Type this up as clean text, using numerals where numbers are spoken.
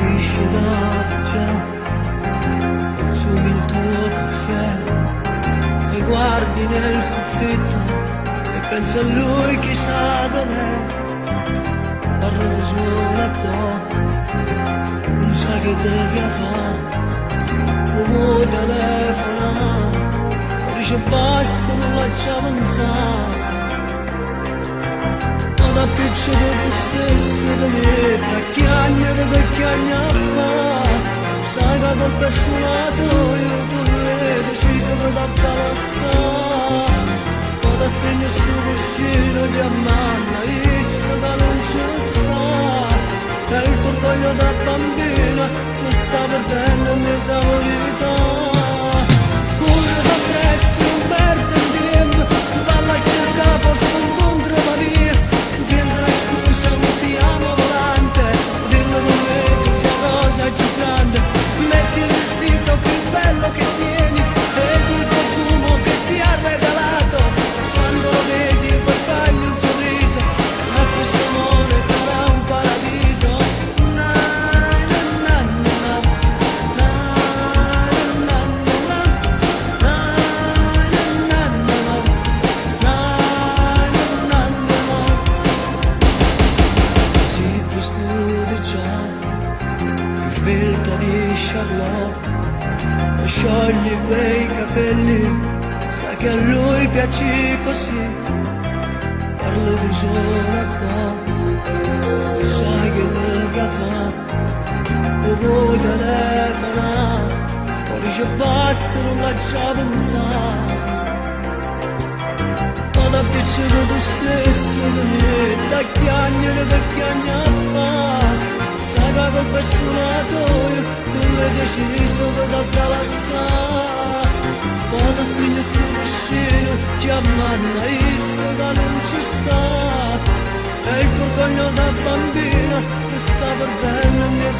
Esce da già, consumi il tuo caffè e guardi nel soffitto e pensi a lui chissà dov'è. Parlo da sola qua, non sai che lega fa, uomo telefono, e dice basta, non lascia pensare. Da piccolo tu stesso da me, da chiagnere per chiagna fa, sai che colpa è suonato io, tu l'hai deciso che da lasciare. Poi da stringere sto cuscino di ammanna, isso che non ci sta, e il tuo orgoglio da bambina si sta perdendo in mezzo a verità. Corre da presso, non perde il tempo, valla a cercare forse un incontro ma via. Viene la scusa, non ti amo volante, dillo con me che sia cosa più grande. Metti il vestito più bello che tieni ed il profumo che ti ha regalato. Quando lo vedi poi fagli un sorriso, a questo amore sarà un paradiso. Na na na na na na na na na na na na. Sì, questo di già, più svelta di Charlotte, e sciogli quei capelli, sa che a lui piaci così. Parlo di sola qua, sai che lega fa, vuoi telefonare, poi dice basta, non lascia pensare. Da piccolo tu stesso da me, da chiagnere per chiagna fa, sai che colpa è suonato io, tu l'hai deciso che da lasciare. Poi da stringere sto cuscino, ti ammanna, isso che non ci sta, e il tuo orgoglio da bambina si sta perdendo in mezzo